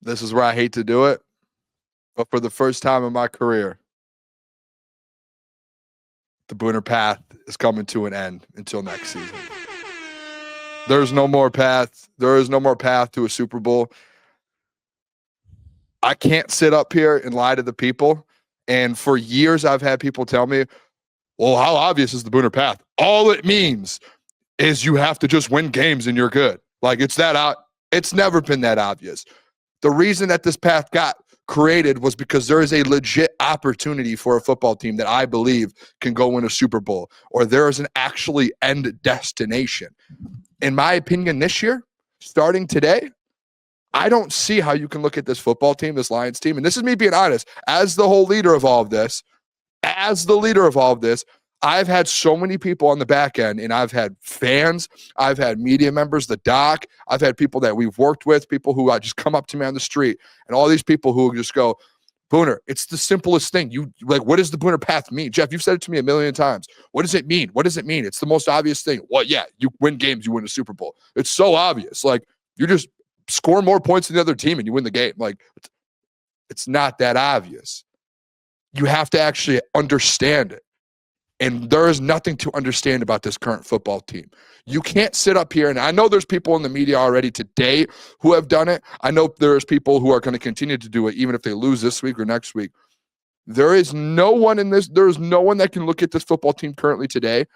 This is where I hate to do it, but for the first time in my career, the Booner path is coming to an end until next season. There's no more path. There is no more path to a Super Bowl. I can't sit up here and lie to the people. And for years, I've had people tell me, well, how obvious is the Booner path? All it means is you have to just win games and you're good. Like, it's never been that obvious. The reason that this path got created was because there is a legit opportunity for a football team that I believe can go win a Super Bowl, or there is an actually end destination. In my opinion, this year, starting today, I don't see how you can look at this football team, this Lions team, and this is me being honest, as the whole leader of all of this, I've had so many people on the back end, and I've had fans, I've had media members, the doc, I've had people that we've worked with, people who just come up to me on the street, and all these people who just go, Booner, it's the simplest thing. What does the Booner path mean? Jeff, you've said it to me a million times. What does it mean? What does it mean? It's the most obvious thing. Well, yeah, you win games, you win a Super Bowl. It's so obvious. Like, you just score more points than the other team and you win the game. Like, it's not that obvious. You have to actually understand it. And there is nothing to understand about this current football team. You can't sit up here, and I know there's people in the media already today who have done it. I know there's people who are going to continue to do it even if they lose this week or next week. There is no one that can look at this football team currently today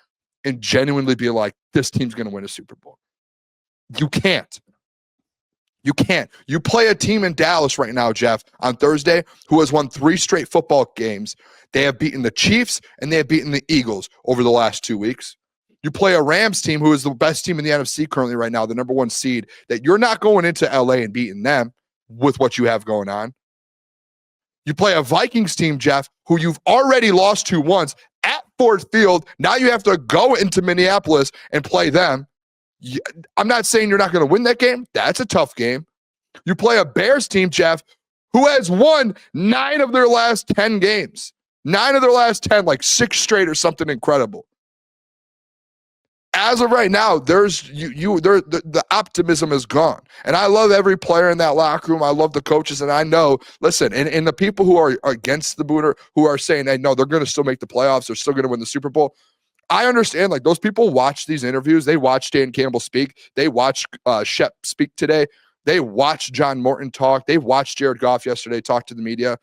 and genuinely be like, this team's going to win a Super Bowl. You can't. You can't. You play a team in Dallas right now, Jeff, on Thursday, who has won 3 straight football games. They have beaten the Chiefs and they have beaten the Eagles over the last 2 weeks. You play a Rams team who is the best team in the NFC currently right now, the number 1 seed, that you're not going into LA and beating them with what you have going on. You play a Vikings team, Jeff, who you've already lost to once at Ford Field. Now you have to go into Minneapolis and play them. I'm not saying you're not going to win that game. That's a tough game. You play a Bears team, Jeff, who has won 9 of their last 10 games. 9 of their last 10, like 6 straight or something incredible. As of right now, the optimism is gone. And I love every player in that locker room. I love the coaches. And I know, listen, and the people who are against the Booner, who are saying, hey, no, they're going to still make the playoffs. They're still going to win the Super Bowl. I understand, like, those people watch these interviews. They watch Dan Campbell speak. They watch Shep speak today. They watch John Morton talk. They watched Jared Goff yesterday talk to the media.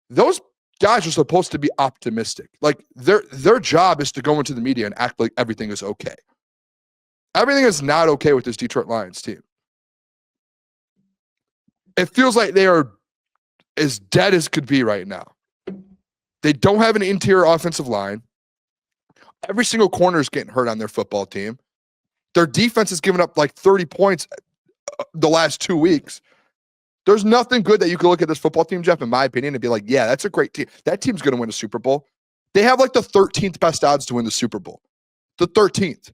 Those guys are supposed to be optimistic. Like, their job is to go into the media and act like everything is okay. Everything is not okay with this Detroit Lions team. It feels like they are as dead as could be right now. They don't have an interior offensive line. Every single corner is getting hurt on their football team. Their defense has given up like 30 points the last 2 weeks. There's nothing good that you can look at this football team, Jeff, in my opinion, and be like, yeah, that's a great team. That team's going to win a Super Bowl. They have like the 13th best odds to win the Super Bowl. The 13th.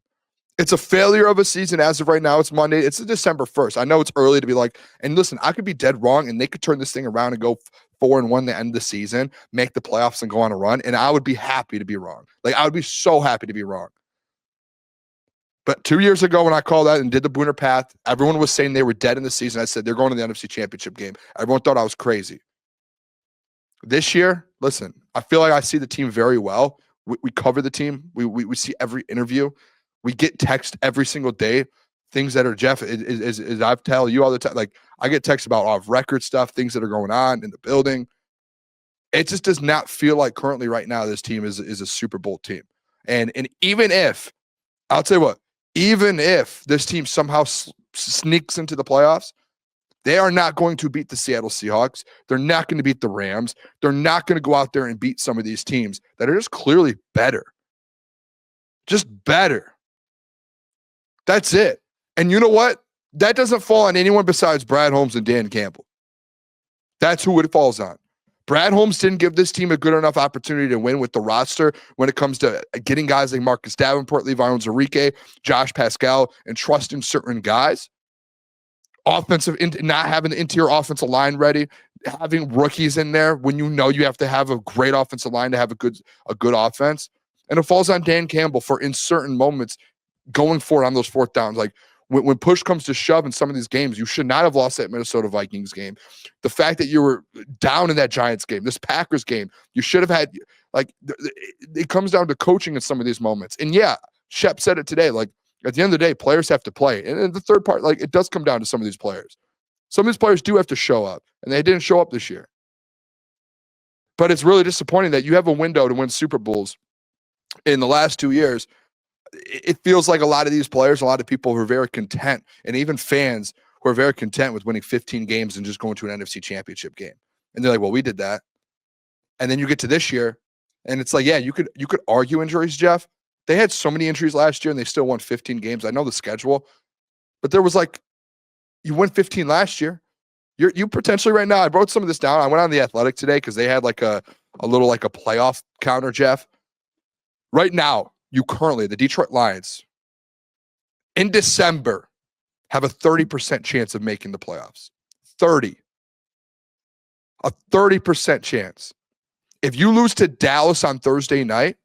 It's a failure of a season as of right now. It's Monday. It's December 1st. I know it's early to be like, and listen, I could be dead wrong, and they could turn this thing around and go 4-1 the end of the season, make the playoffs, and go on a run, and I would be happy to be wrong. Like, I would be so happy to be wrong. But 2 years ago when I called that and did the Booner path, everyone was saying they were dead in the season. I said, they're going to the NFC Championship game. Everyone thought I was crazy. This year, listen, I feel like I see the team very well. We cover the team. We see every interview. We get text every single day. Things that are, Jeff, is I tell you all the time, like, I get texts about off-record stuff, things that are going on in the building. It just does not feel like currently right now this team is a Super Bowl team. And even if, I'll tell you what, even if this team somehow sneaks into the playoffs, they are not going to beat the Seattle Seahawks. They're not going to beat the Rams. They're not going to go out there and beat some of these teams that are just clearly better. Just better. That's it. And you know what? That doesn't fall on anyone besides Brad Holmes and Dan Campbell. That's who it falls on. Brad Holmes didn't give this team a good enough opportunity to win with the roster when it comes to getting guys like Marcus Davenport, Levi Onwuzurike, Josh Pascal, and trusting certain guys. Not having the interior offensive line ready, having rookies in there when you know you have to have a great offensive line to have a good offense. And it falls on Dan Campbell for, in certain moments, going for it on those 4th downs. Like, when push comes to shove in some of these games, you should not have lost that Minnesota Vikings game. The fact that you were down in that Giants game, this Packers game, you should have had, like, it comes down to coaching in some of these moments. And yeah, Shep said it today, like, at the end of the day, players have to play. And the third part, like, it does come down to some of these players. Some of these players do have to show up, and they didn't show up this year. But it's really disappointing that you have a window to win Super Bowls in the last 2 years. It feels like a lot of these players, a lot of people who are very content, and even fans who are very content with winning 15 games and just going to an NFC championship game. And they're like, well, we did that. And then you get to this year, and it's like, yeah, you could argue injuries, Jeff. They had so many injuries last year, and they still won 15 games. I know the schedule, but there was like, you won 15 last year. You potentially right now, I wrote some of this down. I went on The Athletic today because they had like a little like a playoff counter, Jeff. Right now, you currently, the Detroit Lions, in December, have a 30% chance of making the playoffs. 30. A 30% chance. If you lose to Dallas on Thursday night,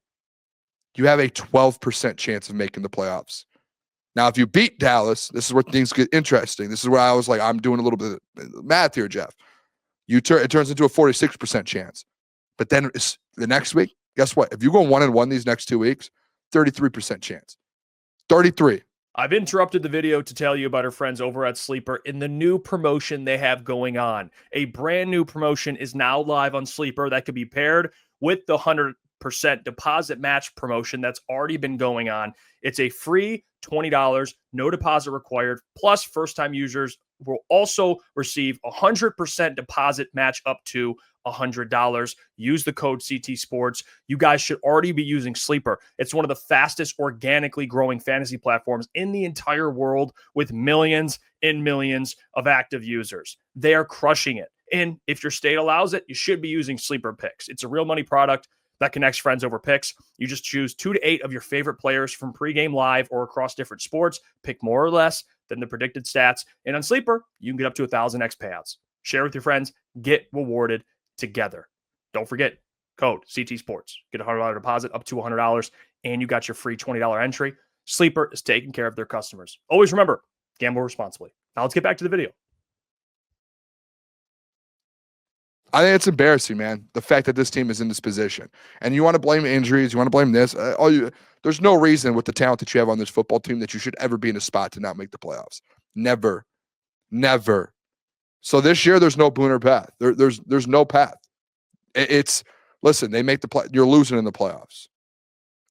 you have a 12% chance of making the playoffs. Now, if you beat Dallas, this is where things get interesting. This is where I was like, I'm doing a little bit of math here, Jeff. It turns into a 46% chance. But then the next week, guess what? If you go 1-1 these next 2 weeks, 33% chance. 33. I've interrupted the video to tell you about our friends over at Sleeper in the new promotion they have going on. A brand new promotion is now live on Sleeper that could be paired with the 100% deposit match promotion that's already been going on. It's a free $20, no deposit required, plus first-time users will also receive 100% deposit match up to $100. Use the code CT Sports. You guys should already be using Sleeper. It's one of the fastest organically growing fantasy platforms in the entire world with millions and millions of active users. They are crushing it. And if your state allows it, you should be using Sleeper Picks. It's a real money product that connects friends over picks. You just choose 2 to 8 of your favorite players from pregame live or across different sports. Pick more or less than the predicted stats. And on Sleeper, you can get up to 1,000x payouts. Share with your friends. Get rewarded together. Don't forget, code CT Sports. Get a $100 deposit up to $100, and you got your free $20 entry. Sleeper is taking care of their customers. Always remember, gamble responsibly. Now let's get back to the video. I think it's embarrassing, man, the fact that this team is in this position. And you want to blame injuries, you want to blame this. There's no reason with the talent that you have on this football team that you should ever be in a spot to not make the playoffs. Never. Never. So this year, there's no Booner path. There's no path. Listen, they make the play. You're losing in the playoffs.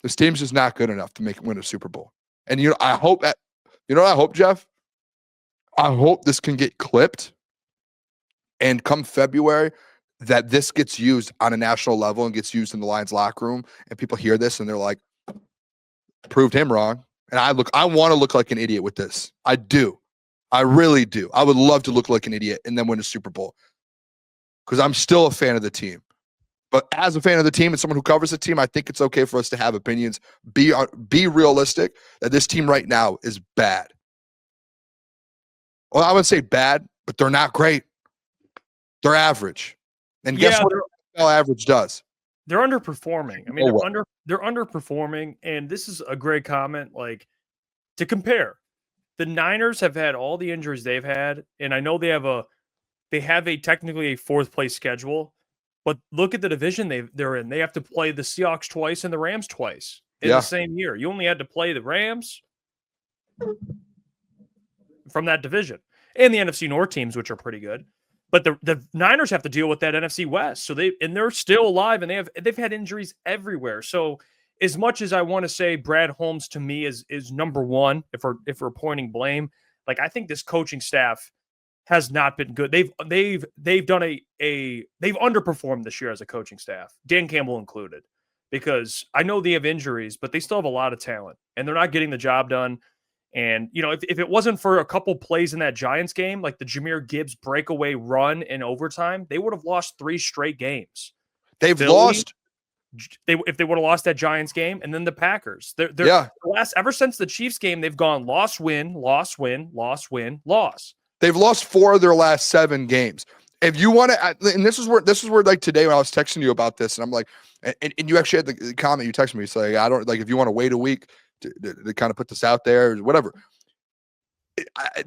This team's just not good enough to win a Super Bowl. And I hope that, what I hope, Jeff? I hope this can get clipped. And come February, that this gets used on a national level and gets used in the Lions locker room, and people hear this and they're like, proved him wrong. And I want to look like an idiot with this. I do. I really do. I would love to look like an idiot and then win a Super Bowl because I'm still a fan of the team. But as a fan of the team and someone who covers the team, I think it's okay for us to have opinions. Be realistic that this team right now is bad. Well, I would say bad, but they're not great. They're average. And guess what NFL average does? They're underperforming. I mean, they're underperforming, and this is a great comment. Like, to compare, the Niners have had all the injuries they've had, and I know they have a technically a 4th place schedule, but look at the division they're in. They have to play the Seahawks twice and the Rams twice in the same year. You only had to play the Rams from that division and the NFC North teams, which are pretty good. But the Niners have to deal with that NFC West. So they're still alive, and they've had injuries everywhere. So as much as I want to say Brad Holmes to me is number one, if we're pointing blame, like I think this coaching staff has not been good. They've underperformed this year as a coaching staff, Dan Campbell included, because I know they have injuries, but they still have a lot of talent, and they're not getting the job done. And, if it wasn't for a couple plays in that Giants game, like the Jahmyr Gibbs breakaway run in overtime, they would have lost 3 straight games. If they would have lost that Giants game, and then the Packers. Ever since the Chiefs game, they've gone loss, win, loss, win, loss, win, loss. They've lost 4 of their last 7 games. If you want to, and this is where like today when I was texting you about this, and I'm like, and you actually had the comment you texted me saying, I don't like if you want to wait a week to kind of put this out there or whatever.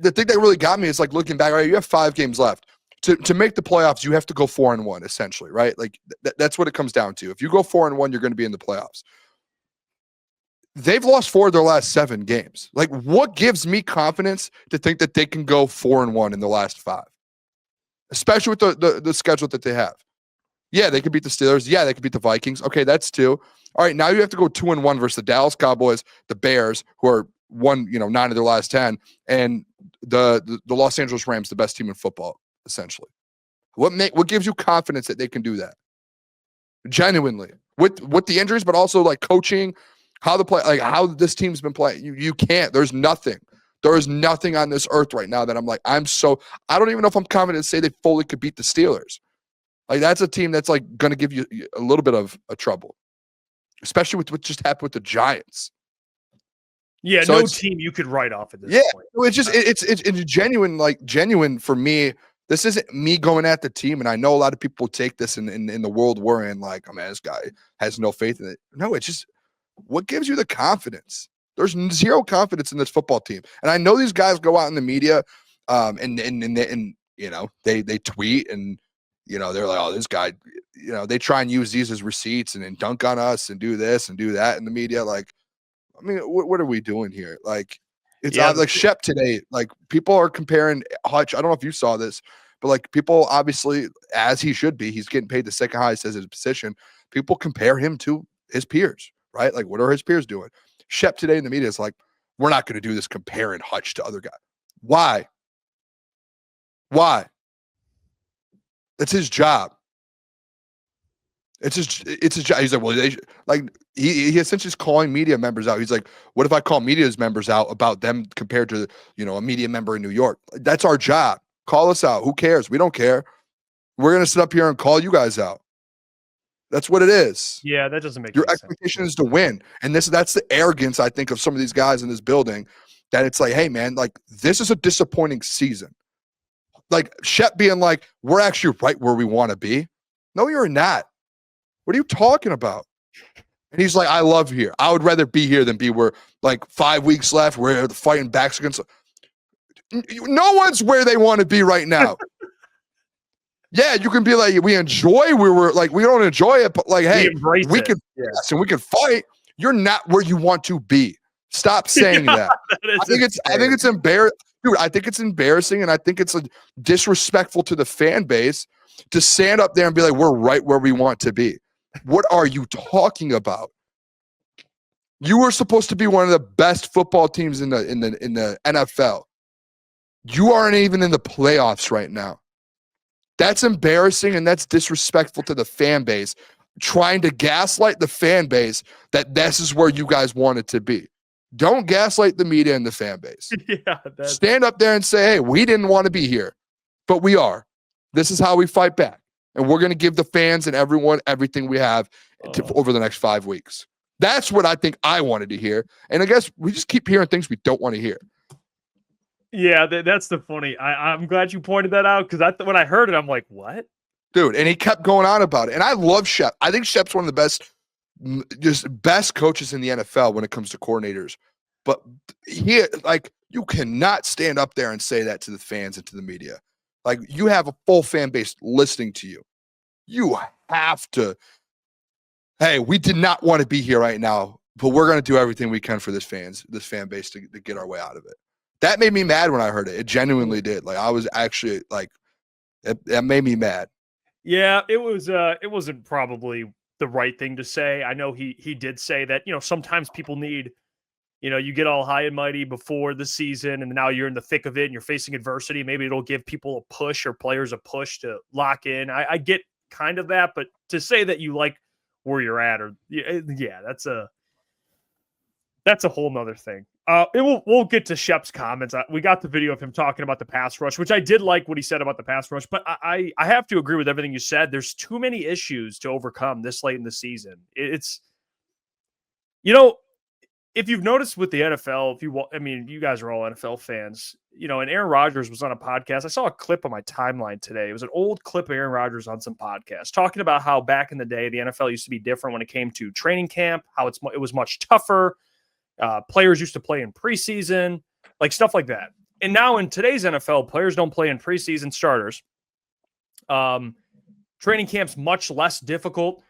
the thing that really got me is like looking back, right? You have 5 games left. To make the playoffs, you have to go 4-1 essentially, right? Like that's what it comes down to. If you go 4-1, you're going to be in the playoffs. They've lost 4 of their last 7 games. Like, what gives me confidence to think that they can go 4-1 in the last 5, especially with the schedule that they have? Yeah, they could beat the Steelers. Yeah, they could beat the Vikings. Okay, that's 2. All right, now you have to go 2-1 versus the Dallas Cowboys, the Bears, who are 9 of their last 10, and the Los Angeles Rams, the best team in football, essentially. What gives you confidence that they can do that? Genuinely, with the injuries, but also like coaching, how this team's been playing. You can't. There's nothing. There is nothing on this earth right now that I'm like, I don't even know if I'm confident to say they fully could beat the Steelers. Like, that's a team that's like going to give you a little bit of a trouble, especially with what just happened with the Giants. Yeah, so no team you could write off at this point. It's just it's genuine for me. This isn't me going at the team, and I know a lot of people take this in the world we're in, like, oh man, this guy has no faith in it. No, it's just what gives you the confidence. There's 0 confidence in this football team, and I know these guys go out in the media, and they tweet and they're like, oh, this guy, they try and use these as receipts and dunk on us and do this and do that in the media, like. I mean, what are we doing here? Like, it's like Shep today. Like, people are comparing Hutch. I don't know if you saw this, but like, people obviously, as he should be, he's getting paid the second highest as his position. People compare him to his peers, right? Like, what are his peers doing? Shep today in the media is like, we're not going to do this comparing Hutch to other guys. Why? That's his job. It's his job. He's like, well, he essentially is calling media members out. He's like, what if I call media's members out about them compared to, a media member in New York? That's our job. Call us out. Who cares? We don't care. We're going to sit up here and call you guys out. That's what it is. Yeah, that doesn't make your expectation is to win. And that's the arrogance, I think, of some of these guys in this building, that it's like, hey, man, like, this is a disappointing season. Like, Shep being like, we're actually right where we want to be. No, you're not. What are you talking about? And he's like, I love here. I would rather be here than be where, like, 5 weeks left, we're fighting backs against. No one's where they want to be right now. Yeah, you can be like, we don't enjoy it, but like, hey, we can, yes, and we can fight. You're not where you want to be. Stop saying that. I think it's embarrassing. Dude, I think it's embarrassing, and I think it's disrespectful to the fan base to stand up there and be like, we're right where we want to be. What are you talking about? You were supposed to be one of the best football teams in the NFL. You aren't even in the playoffs right now. That's embarrassing, and that's disrespectful to the fan base, trying to gaslight the fan base that this is where you guys wanted to be. Don't gaslight the media and the fan base. Stand up there and say, hey, we didn't want to be here, but we are. This is how we fight back. And we're going to give the fans and everyone everything we have over the next 5 weeks. That's what I think I wanted to hear. And I guess we just keep hearing things we don't want to hear. Yeah, that's the funny. I'm glad you pointed that out, because when I heard it, I'm like, what? Dude, and he kept going on about it. And I love Shep. I think Shep's one of the best coaches in the NFL when it comes to coordinators. But you cannot stand up there and say that to the fans and to the media. Like, you have a full fan base listening to you. You have to, hey, we did not want to be here right now, but we're going to do everything we can for this fan base to get our way out of it. That made me mad when I heard it. It genuinely did. Like, I was actually like, that made me mad. Yeah, it wasn't probably the right thing to say. I know he did say that, sometimes people need, you get all high and mighty before the season, and now you're in the thick of it and you're facing adversity. Maybe it'll give people a push, or players a push to lock in. I get kind of that, but to say that you like where you're at, or that's a whole nother thing. We'll get to Shep's comments. We got the video of him talking about the pass rush, which I did like what he said about the pass rush, but I have to agree with everything you said. There's too many issues to overcome this late in the season. It's, if you've noticed with the NFL, you guys are all NFL fans, and Aaron Rodgers was on a podcast. I saw a clip on my timeline today. It was an old clip of Aaron Rodgers on some podcast talking about how back in the day, the NFL used to be different when it came to training camp, how it was much tougher. Players used to play in preseason, like stuff like that. And now in today's NFL, players don't play in preseason, starters. Training camp's much less difficult.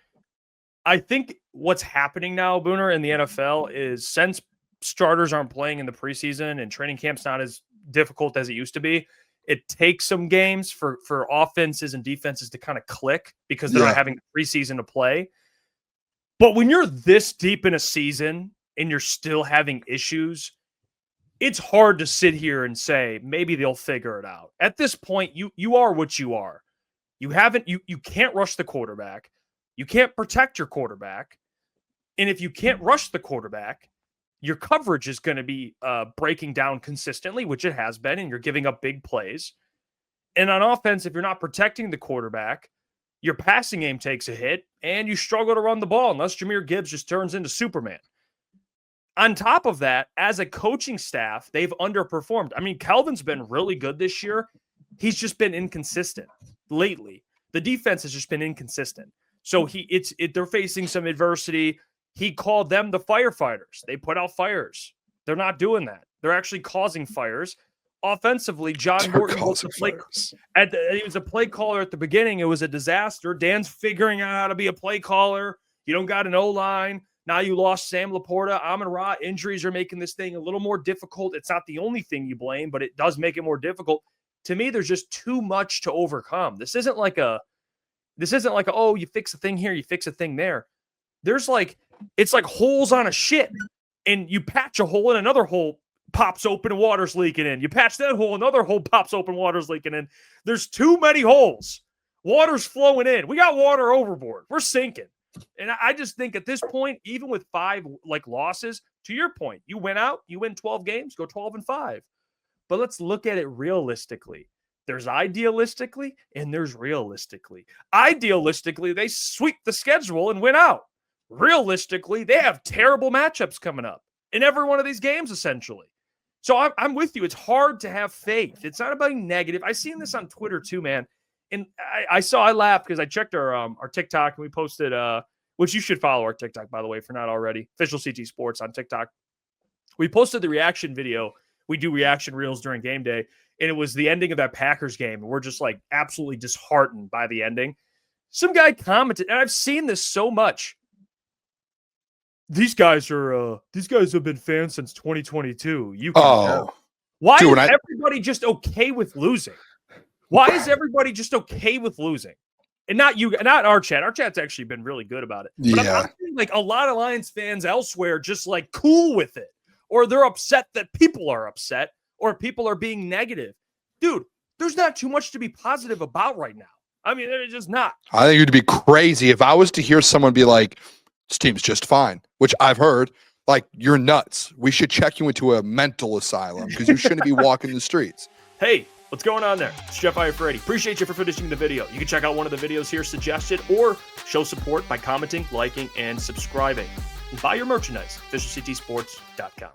I think what's happening now, Booner, in the NFL is since starters aren't playing in the preseason and training camp's not as difficult as it used to be, it takes some games for offenses and defenses to kind of click because they're not having the preseason to play. But when you're this deep in a season and you're still having issues, it's hard to sit here and say maybe they'll figure it out. At this point, you are what you are. You can't rush the quarterback. You can't protect your quarterback. And if you can't rush the quarterback, your coverage is going to be breaking down consistently, which it has been, and you're giving up big plays. And on offense, if you're not protecting the quarterback, your passing game takes a hit, and you struggle to run the ball unless Jahmyr Gibbs just turns into Superman. On top of that, as a coaching staff, they've underperformed. I mean, Calvin's been really good this year. He's just been inconsistent lately. The defense has just been inconsistent. So they're facing some adversity. He called them the firefighters. They put out fires. They're not doing that. They're actually causing fires. Offensively, John Morton was he was a play caller at the beginning. It was a disaster. Dan's figuring out how to be a play caller. You don't got an O-line. Now you lost Sam Laporta. Amon-Ra. Injuries are making this thing a little more difficult. It's not the only thing you blame, but it does make it more difficult. To me, there's just too much to overcome. This isn't like oh, you fix a thing here, you fix a thing there. It's like holes on a ship, and you patch a hole and another hole pops open and water's leaking in. You patch that hole, another hole pops open, water's leaking in. There's too many holes. Water's flowing in. We got water overboard. We're sinking. And I just think at this point, even with 5 losses, to your point, you went out, you win 12 games, go 12-5. But let's look at it realistically. There's idealistically and there's realistically. Idealistically, they sweep the schedule and win out. Realistically, they have terrible matchups coming up in every one of these games, essentially. So I'm with you. It's hard to have faith. It's not about being negative. I've seen this on Twitter too, man. And I laughed because I checked our TikTok and we posted, which you should follow our TikTok, by the way, if you're not already. Official CT Sports on TikTok. We posted the reaction video. We do reaction reels during game day. And it was the ending of that Packers game. And we're just absolutely disheartened by the ending. Some guy commented, and I've seen this so much. These guys have been fans since 2022. You can tell. Why is everybody just okay with losing? Why is everybody just okay with losing? And not you, not our chat. Our chat's actually been really good about it. But I'm seeing a lot of Lions fans elsewhere just cool with it. Or they're upset that people are upset, or people are being negative. Dude, there's not too much to be positive about right now. I mean, it's just not. I think it'd be crazy if I was to hear someone be like, this team's just fine, which I've heard, you're nuts. We should check you into a mental asylum because you shouldn't be walking the streets. Hey, what's going on there? It's Jeff Iafrate. Appreciate you for finishing the video. You can check out one of the videos here suggested or show support by commenting, liking, and subscribing. And buy your merchandise, officialctsports.com.